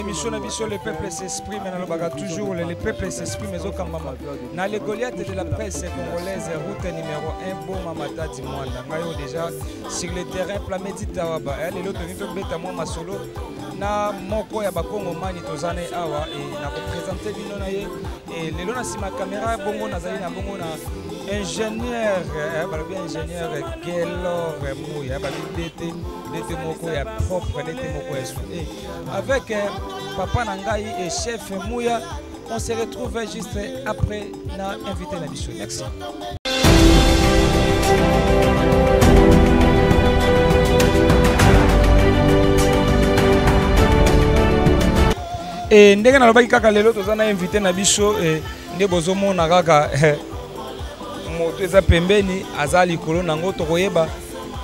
émission le peuple s'exprime, toujours le peuple s'exprime, dans les Goliaths de la presse congolaise, route numéro 1, bon Mamata Dimwanda. Déjà sur le terrain, Plamedi Tawaba, les autres bêta moi ma solo, na moko ya bakongo mani tozane awa et na représenter binonaye et les lona si ma caméra bongo nazali na bongo na ingénieur, ingénieur Gelor Mouya, DT moko ya propre, DT moko ya avec Papa Nangai et chef Mouya, on se retrouve juste après na invité la mission. Merci. Et ndenge na lobaki kaka lelo tozana invité na biso et nde bozomona kaka moto eza pembeni aza likolo nango tokoyeba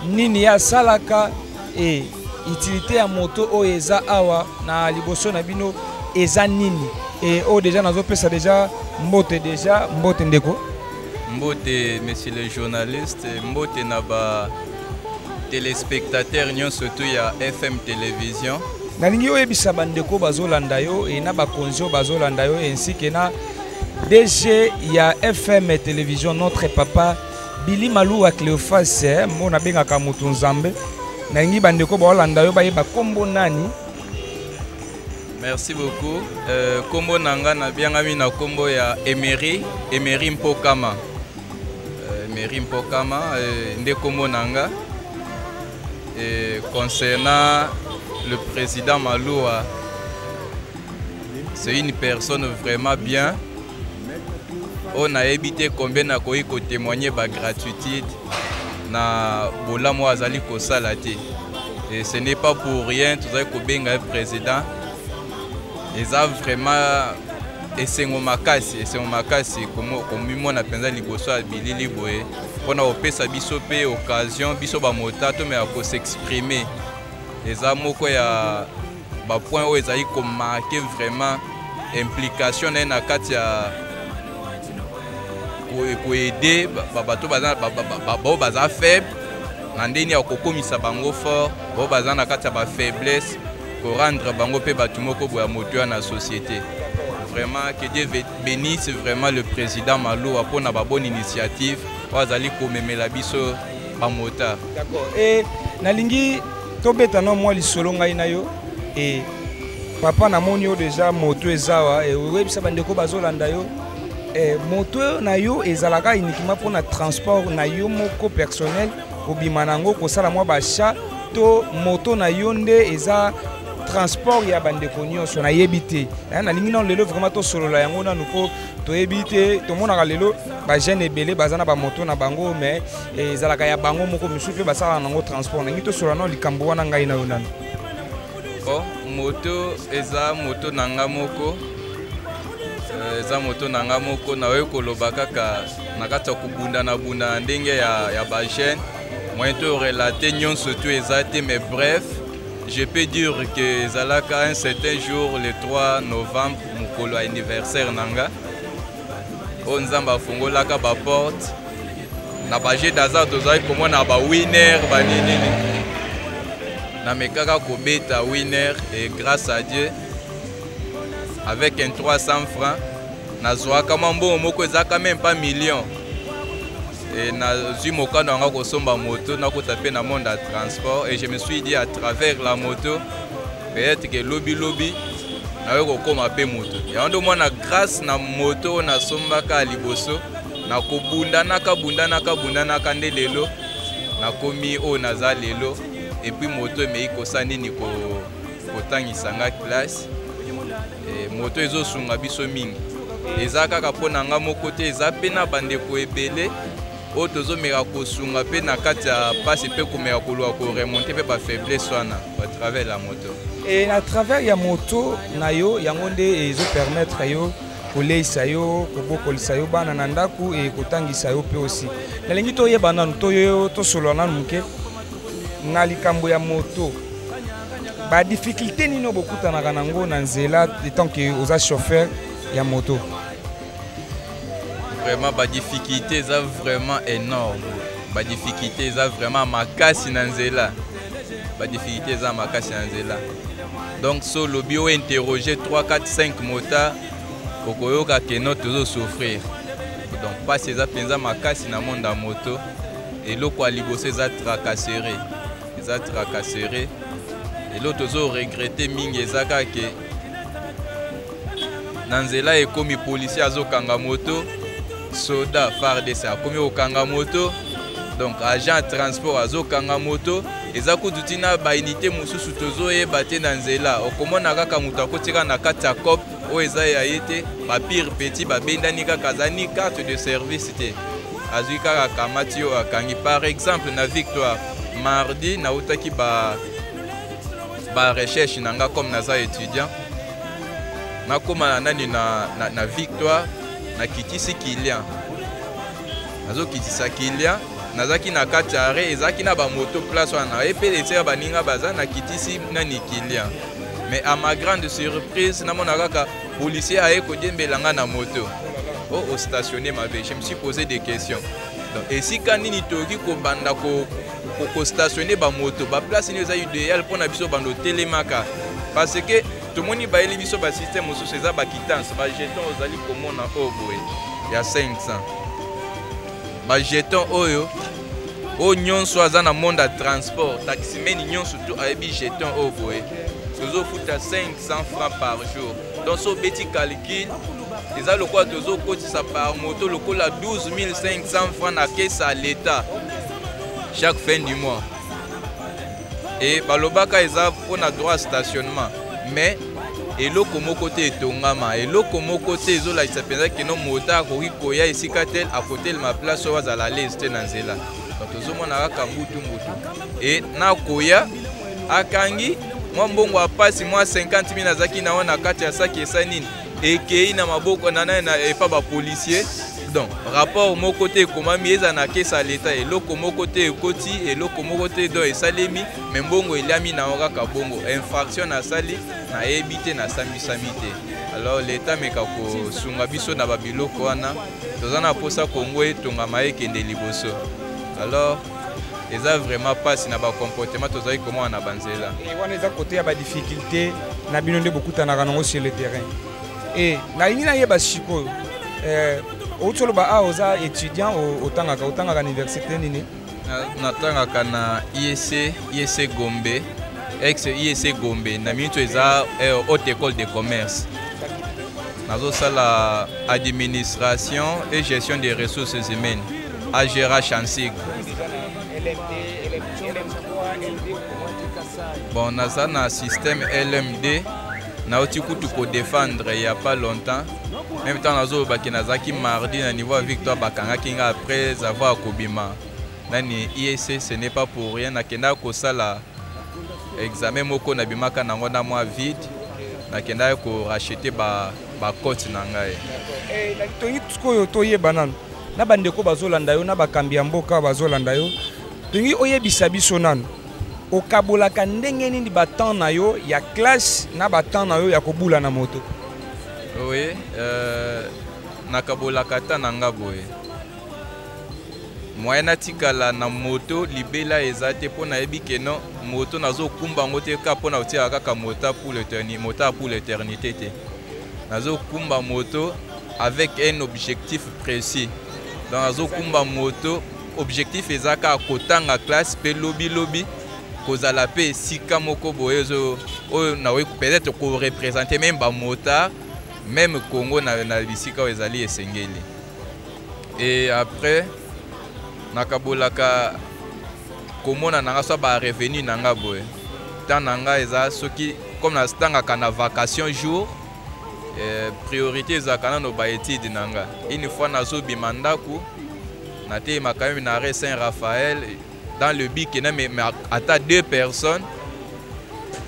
nini ya salaka et utilité ya moto oyo eza awa na liboso na bino eza nini et o déjà nazopesa déjà mbote ndeko mbote monsieur le journaliste mbote na ba téléspectateurs nyonso surtout ya FM télévision nalingi oyebisa bandeko bazolanda yo et na bakonzi oyo bazolanda yo ainsi que na DG ya FM télévision notre papa Billy Malouwa Cléophas mona bengaka mutu nzambe nalingi bandeko bazolanda yo bayeba kombo nani. Merci beaucoup. Kombo nanga na biangami na kombo ya Emery Mpokama. Emery Mpokama nde kombo nanga. Concernant le président Malouwa, c'est une personne vraiment bien. On a évité combien na koyi ko témoigner ba gratuité na bolamo azali ko salate. Et ce n'est pas pour rien tout ça ko benga un président. Ils ont vraiment esengo makasi comme mona penza liboso a bilili boye pona opesa biso pe occasion biso ba motato mais ako s'exprimer. Les amoko ya ba point où ils ont marqué vraiment implication na kati ya ko aider bato baza faible na ndeni ya kokomisa bango fort bo baza na kati ya ba faiblesse ko rendre bango pe bato moko boya moto na société. Vraiment que Dieu bénisse vraiment le président Malouwa pour na ba bonne initiative wazali ko memela biso ba mota. D'accord. Et nalingi tobeta no moi lisolo ngai na yo et papa na moni yo déjà moto ezawa et oyebisa bandeko bazolanda yo moto na yo ezalaka uniquement pour na transport na yo moko personnel obima nango kosala mwa basha to moto na yo nde eza transport ya bandeko nyonso na yebite na lingi na lelo vraiment to solola yango na nuko to yebite to monaka lelo ba jeune ebele bazana ba moto na bango mais ezalaka ya bango moko misusu basala nango transport na ngi to solola no likambo wana ngai na yo nano. Bon moto eza moto nanga moko eza moto nanga moko na we koloba kaka na kati ya kubunda na bunda ndenge ya ba jeune moi to relater nyonso to ezate mais bref je peux dire que zalaka un certain jour le 3 novembre mokolo anniversaire nanga o nzamba fungolaka ba porte na ba jeu d'hasard tozali komona ba winner ba nini na mekaka kobeta winner et grâce à Dieu avec un 300 francs nazwaka mambo moko ezaka même pas million et nazwi mokano anga kosomba moto nakota na monde à transport et je me suis dit à travers la moto peut-être que lobby nawe kokoma pe moto ya ndo mwana grâce na moto na sombaka liboso na kobundanaka nde lelo nakomi o naza lelo et puis moto mei kosani ni kotangisa nga classe et moto ezosunga biso mingi eza kaka mpona nga moko te eza pe na bandeko ebele oyo tozomeka kosunga pe na kati ya pasi pe komeka koluka koremonte pe bafaiblesse wana à travers la moto. Et à travers ya moto na yo yango nde ezopermettre yo koleisa yo kobokolisa yo bana na ndaku e kotangisa yo pe aussi nalingi toyeba nanu tosolola nanu moke na likambo ya moto ba difficulté nino bokutanaka nango na nzela tant que oza chauffeur ya moto. Vraiment ba difficulté ça vraiment énorme ba difficulté ça vraiment makasi na nzela ba difficulté za makasi na nzela Donc so lobby o interroger 3 4 5 motards okoyoka que non toujours souffrir. Donc pas ces penza makasi na monde à moto et loko a liboso za tracasserie. Za tracasserie et l'autre toujours regretter mingi ezaka que nanzela ekomi policier azokanga moto soda FARDC akomi okanga moto donc agent transport azokanga moto eza kudutina ba unité mususu tozoyeba te nanzela okomona kaka moto akotika na kati ya cop oyo eza ya yete ba pire petit babendani kaka azani carte de service te azwi kaka kamati oyo akangi. Par exemple na Victoire mardi nautaki ba recherche nanga comme naza étudiant nakoma nani na Victoire nakitisi Kilian nazokitisa Kilian nazaki na kati ya arrêt ezaki na ba moto place wana epeletse baninga baza nakitisi nani Kilian. Mais à ma grande surprise namona kaka policier aye kodembelanga na moto au stationner ma vie. Je me suis posé des questions. Donc esika nini toki ko banda ko stationner ba moto ba place ni eza idéal pour na biso bando telemaka parce que tout le monde ba eli biso ba système mosusu eza ba quittance ba jeton ozali komona oboye ya 500 ba jeton oyo o nyonso aza na monde à transport taximeni nyonso tout ayebi jeton oboye tozo futa 500 francs par jour. Donc so petit calcul eza lokwa tozo kotisa par moto lokola 12 500 francs na caisse à l'état chaque fin du mois. Et balobaka eza pour na droit stationnement mais eloko moko te etongama eloko moko te ezolakisa mpenza keno mota akoki koya esika tel akotelema place oyo azala lese te na nzela. Donc tozomona kaka mbutu e na koya akangi mwa mbongo apasi mwa 50 000 azaki na wana kati ya saki esa nini ekei na maboko na epa bapolisier. Donc rapport moko te ekomami eza na kesa leta eloko moko te ekoti eloko moko te do esalemi me mbongo eliami na kaka bongo infraction asali na yebi te na sambisami te. Alors leta meka kosunga biso na babiloko wana toza na posa Kongo etongama ekende liboso. Alors eza vraiment pasi na ba comportement tozali komona na banzela wana eza côté ya ba difficulté na bino nde bokutanaka nango sur le terrain. Et nalingi nayeba sikoyo otoloba a oza étudiant otangaka na université nini? Natangaka na IEC Gombe ex IEC Gombe na minito eza haute école de commerce. Nazosala administration et gestion des ressources humaines AGERA Chansig. Bon, naza na système LMD na oti kutu ko défendre il y a pas longtemps. Même temps nazo baki nazaki mardi na niveau Victoire bakanga kinga après avoir kobima. Nani IEC ce n'est pas pour rien nakenda ko sala examen moko na bimaka nango na moi vide nakenda ko racheter ba cote na ngai. Na tongi tukoyo toyeba nanu na bandeko bazolanda yo na bakambi ya mboka bazolanda yo tongi oyebisa biso nanu okabolaka ndenge nini batemps na yo ya classe na batemps na yo ya kobula na moto? Oui, nakabolaka ta nanga boye moyen natikala na moto libela eza te mpo nayebi keno moto nazokumba yango te ka mpo na kotia kaka mota pour l'éternité te. Nazokumba moto avec un objectif précis. Donc nazokumba moto objectif ezaka kotanga classe pe lobi kozala pe sika moko boye oyo na peut-être ko représenter même ba mota même Congo na bisika oyo ezali esengeli. Et après nakabolaka komona nanga so ba revenu nanga boye tant nanga eza soki comme na stangaka na vacation jour priorité ezaka na ba étude nanga. Une fois nazobima ndaku natema quand même na arrêt Saint-Raphaël dans le but que mais à 2 personnes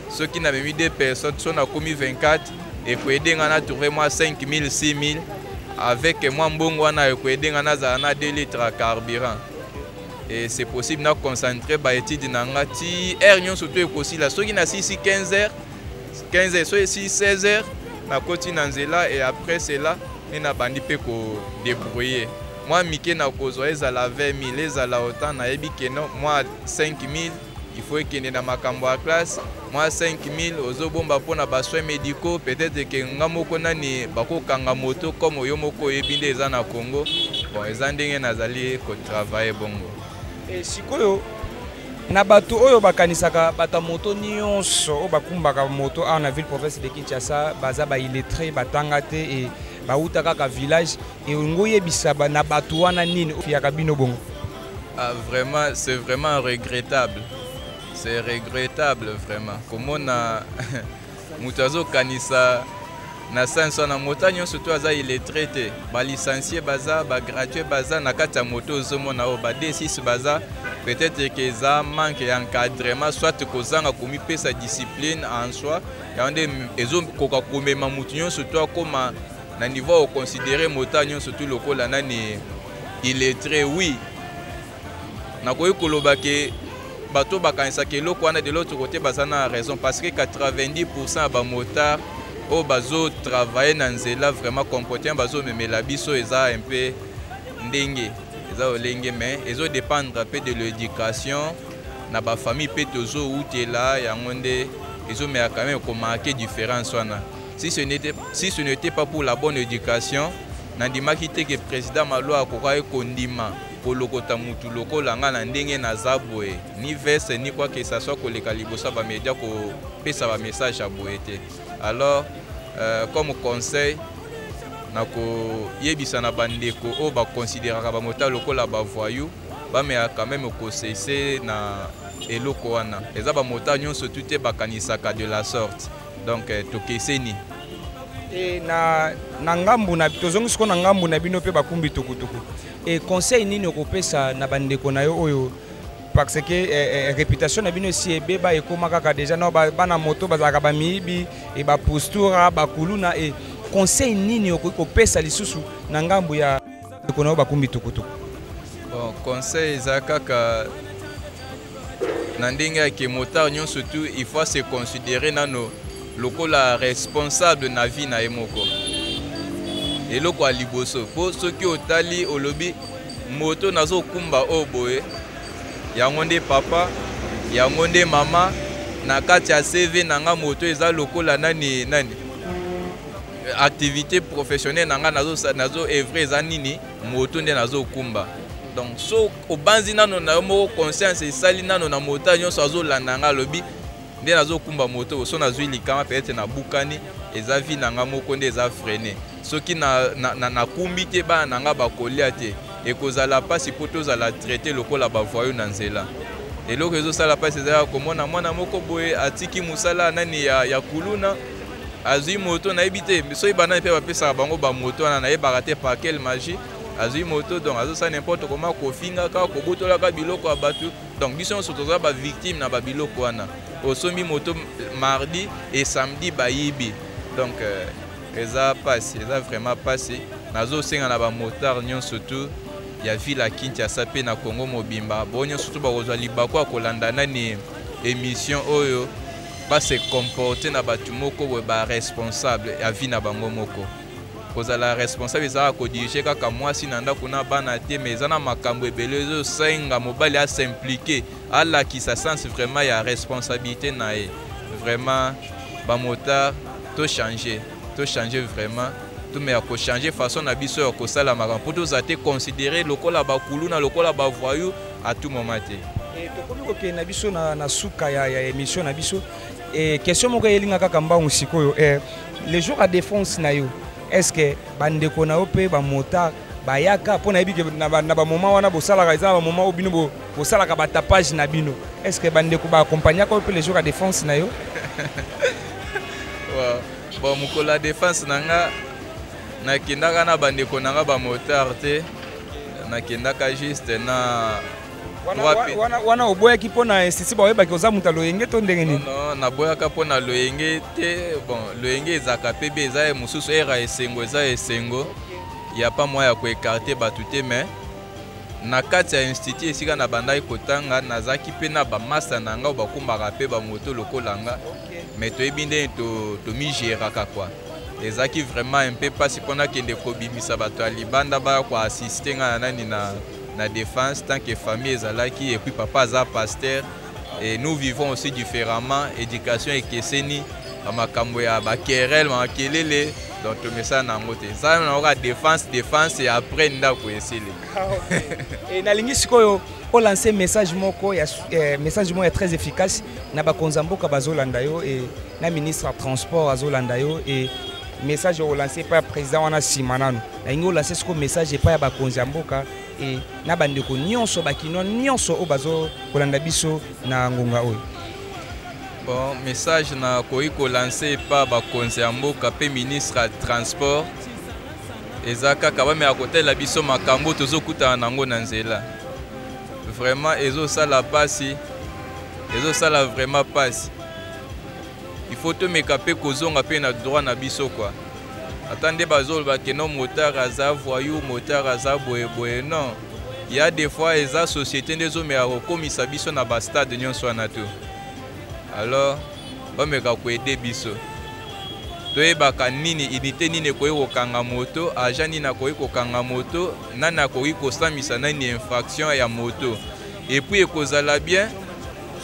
ceux qui n'avaient mis 2 personnes sont à commis 24 et pour aider à trouver moi 5 000 6 000 avec moi mbongo wana pour aider à 2 litres à carburant. Et c'est possible de concentrer ba étude nanga ti heure nyon surtout aussi la ceux qui na 6 15 heures so 6 16 heures na koti na nzela et après cela ni na bandi pe ko débrouiller. Moi mike na kozwa ezala 20 000 ezala autant na yebi que non moi 5 000 il faut qu'il na makambo à classe moi 5000 ozobomba pona ba soins médicaux peut-être que ngamoko nani bako kanga moto comme yo moko ebinde eza na Congo bon eza ndenge nazali ko travailler bongo et sikoyo na bato oyo bakanisaka bata moto nyonso o bakumbaka moto a na ville province de Kinshasa baza ba illettré batanga te et bauta kaka village et ngoyebisa ba na bato wana nini ofiaka bino bongo. Ah, vraiment, c'est vraiment regrettable. C'est regrettable, vraiment. Comment on a Moutazo Kanissa, na senso na montagne, surtout il est traité. Ba licencié baza, ba gratuit baza, na kata moto zomo na o ba D6 baza. Peut-être que ça manque d'encadrement, soit que ça a commis sa discipline en soi. Et on est ezo koka komema mutunyo surtout comme na niveau considéré montagne surtout local là il est très oui. Nakoyi koloba ke bato bakanisa ke loko wana de l'autre côté bazana raison parce que 90% ba motard o bazo travailler na nzela vraiment comporter bazo memela biso eza un peu ndenge eza olenge mais ezo dépendre un peu de l'éducation na ba famille pe tozo utela yango nde ezo mais quand même ko marquer différence wana si ce n'était pas pour la bonne éducation nandimaki te que président Malo akoka kondima kolokota mutu lokola nga na ndenge na zaboe ni verse ni quoi que ça soit koleka libosa ba média ko pesa ba message à boete alors comme conseil nako yebisa na bandeko o ba considérer ba mota lokola ba voyou ba mais quand même ko cesser na eloko wana eza ba mota nyonso tout ba kanisaka de la sorte donc tokeseni et na ngambu na tozongi siko na ngambu na bino pe bakumbi tukutuku et conseil nini okopesa na bandeko na yo oyo parce que réputation na bino si ebeba ekomaka ka déjà na bana moto bazaka ba mibi et ba postura ba kuluna et conseil nini okopesa lisusu na ngambu ya ekona bakumbi tukutuku. Bon conseil ezakaka na ndenge ya kemotard nyonso surtout il faut se considérer nano lokola responsable na vie na emoko eloko a liboso po soki otali olobi moto nazo kumba oboye yango nde papa yango nde mama na kati ya CV nanga moto eza lokola nani activité professionnelle nanga nazo evre eza nini moto nde nazo kumba donc so obanzi nano na moko conscience esali nano na moto nyonso azolanda nga lobi nde nazo kumba moto so nazwi likama peut-être na bukani eza vi nanga moko nde eza freiner soki na kumbi te ba nanga bakolia te ekozala pasi po tozala traité lokola bavoyo na nzela eloko ezosala pasi ezala komona mwana moko boye atiki musala nani ya kuluna azwi moto nayebi te soki banani mpe bapesaka bango bamoto wana nayebaka te par quelle magie azwi moto donc azosala n'importe comment kofingaka kobotolaka biloko ya bato donc biso nyonso tozala bavictime na babiloko wana osombi moto mardi et samedi bayibi donc eza pasi eza vraiment pasi nazosenga na bamotard nyonso surtout ya ville ya Kinshasa pe na Congo mobimba bo nyonso surtout bakozwa libako ya kolanda nani émission oyo base comporter na bato moko boye baresponsable ya vie na bango moko kozala responsable ezala kodirige kaka mwasi na ndako na bana te mais eza na makambo ebele ezosenga mobali asimplike alakisa sens vraiment ya responsabilité na ye vraiment bamotard changer vraiment tout mais ko changer façon na biso ya kosala makambo po tozala te considérer lokola bakuluna lokola bavoyou à tout moment te et tokomi kokende na biso na suka ya émission na biso et question moko elinga kaka mbangu sikoyo les jours à défense na yo est-ce que bandeko na yo pe bamotard bayaka mpo na yebi ke na bamoma wana bosalaka eza na bamoma oyo bino bosalaka batapage na bino est-ce que bandeko baakompagnaka yo pe les jours à défense na yo bon mokolo ya défense nanga nakendaka na bandeko nanga bamotard te nakendaka juste na wana oboyaki mpo na institut baoyebaki oza moto loyenge to ndenge nini? Non naboyaka mpo na loyenge te bon loyenge ezalaka mpe be eza mosusu era esengo eza esengo ya pa mwa ya koekarte bato te mais na kati ya institut esika na bandaki kotanga nazalaki mpe na bamasa na nga bakumbaka mpe bamoto lokola nga mais toyebi ndenge tomigéraka kwa ezalaki vraiment un peu mpasi mpona kende kobimisa bato ya libanda baya koassiste nga na nani na défense tant que famille ezalaki et puis papa aza pasteur et nous vivons aussi différemment. Éducation et Kesseni, makambo ya bakerel, makelele, donc mais ça n'a pas été. Ça on aura défense et après nda ko esili. Et na lingi sikoyo o lancer message moko ya message moko très efficace na ba konzamboka bazolanda yo et na ministre ya transport azolanda yo et message au lancé par président wana simanano na ingo lancer ce message pas ya ba konzamboka et na bandeko nyonso bakino nyonso o bazo kolanda biso na ngonga oyo. Bon, message na koiko lancé par ba konzamboka pe ministre ya transport ezaka kabame à côté la biso makambo tozokuta nango na nzela. Vraiment ezo sala pasi, ezo sala vraiment pasi. Il faut te mekape kozonga pe na droit na biso quoi. Attendez bazol ba que non motard aza voyou motard aza boye non. Il y a des fois les sociétés des hommes à rekomisa biso na ba stade nyonso na to. Alors ba meka ko aider biso. Toyebaka nini unité nini koyi kokanga moto agent nini akoyi kokanga moto nani akoyi kosamisa nani infraction ya moto et puis ekozala bien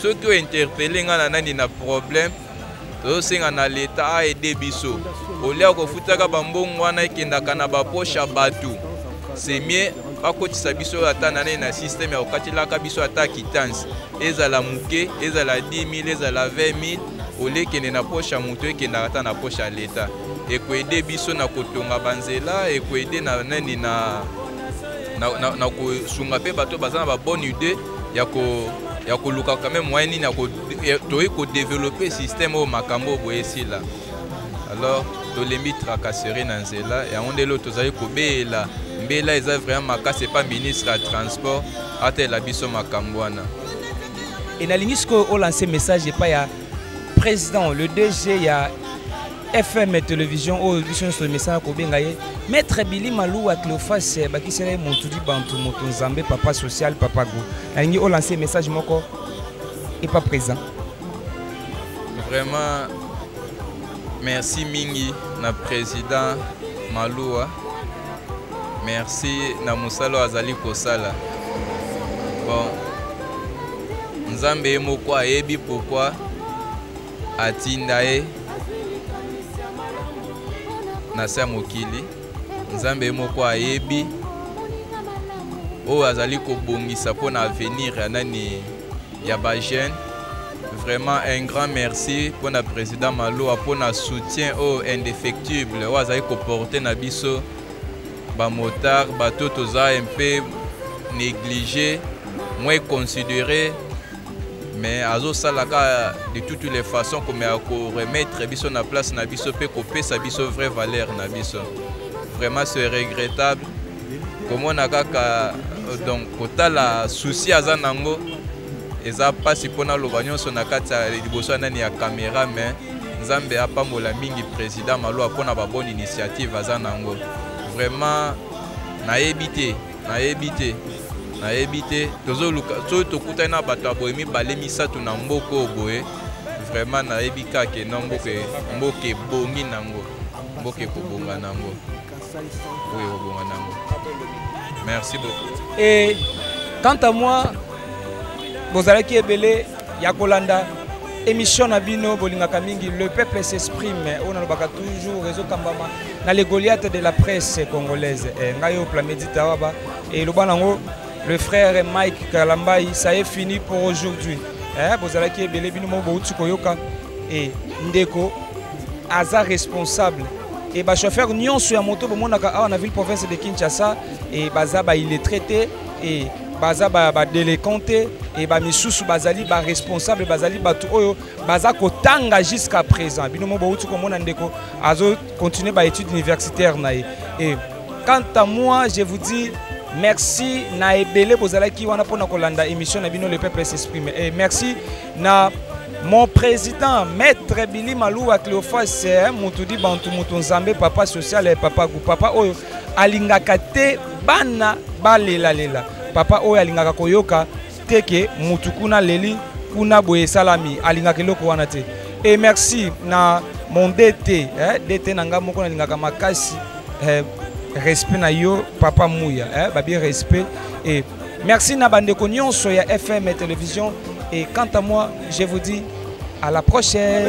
ceux qui ont interpellé ngana nani na problème tosenga na l'état a aider biso olia kofutaka bambongo wana ekendaka na bapoche ya bato c'est mieux bakotisa biso ata nani na système ya kokatilaka biso ata quittance ezala muke ezala 10 000 ezala 20 000 ole kende na poche ya moto ekenda ata na poche ya l'État et koede biso na kotonga banzela et koede na nani na kosunga pe bato baza na ba bonne idée ya koluka quand même moyen nini toyi ko développer système au makambo boyesila. Alors tolembi tracasserie na nzela et ondelo tozali kobela mbela eza vraiment makase pas ministre ya transport ate la biso makambo wana. Et na lingi ko o lancer message pas ya président le DG ya FM télévision au vision sur le message ko bengaye maître Billy Malou à Cléophas bakisele montudi bantu moto nzambe papa social papa go na lingi o lancer message moko et pas présent. Vraiment merci mingi na président Maloua. Merci na musalo azali kosala. Bon nzambe moko ayebi pourquoi atindae na sa mokili nzambe moko ayebi o azali kobongisa pona avenir ya nani ya ba jeune. Vraiment un grand merci pour le président Malo pour le soutien indéfectible o azali ko porter na biso ba motard bato toza un peu négligé moins considéré. Mais azo salaka de toutes les façons comme à remettre biso na place na biso pe kopé sa biso vraie valeur na biso. Vraiment c'est regrettable. Comme on a kaka donc kotala souci azanango eza pasi pona lobanyo so na kata liboso nani ya caméra mais nzambe apambola mingi président Malo pona ba bonne initiative azanango. Vraiment na éviter tozoluka so tokutana bato aboyemi balemi satu na mboko boye vraiment na ebika ke na mboke bongi nango mboke kobonga nango oui kobonga nango. Merci beaucoup. Et quant à moi bozalaki ebele ya kolanda émission na bino bolingaka mingi le peuple s'exprime on alobaka toujours réseau kambama na les Goliaths de la presse congolaise ngayo Plamedi Tawaba et lobanango le frère Mike Kalambai, ça est fini pour aujourd'hui. Bozalaki ebele bino mo bouti koyoka et ndeko aza responsable et ba chauffeur nyonso ya moto bomonaka awa na ville province de Kinshasa et baza ba il est traité et baza ba déléconté et ba misusu bazali ba responsable bazali batu oyo baza kotanga jusqu'à présent bino mo bouti komona ndeko azo continuer ba études universitaires na et quant à moi je vous dis merci na ebele bozalaki wana pona kolanda émission na bino le peuple s'exprime et merci na mon président maître Billy Malou à Cléophas mutudi bantu mutu nzambe papa social et papa gu papa oyo alingaka te bana balela papa oyo alingaka koyoka teke mutu kuna leli kuna boye salami alingaka loko wana te et merci na mon DT DT nanga moko alingaka makasi respect na yo papa Mouya babi respect et merci na bandeko nyonso ya FM télévision Et quant à moi, je vous dis à la prochaine.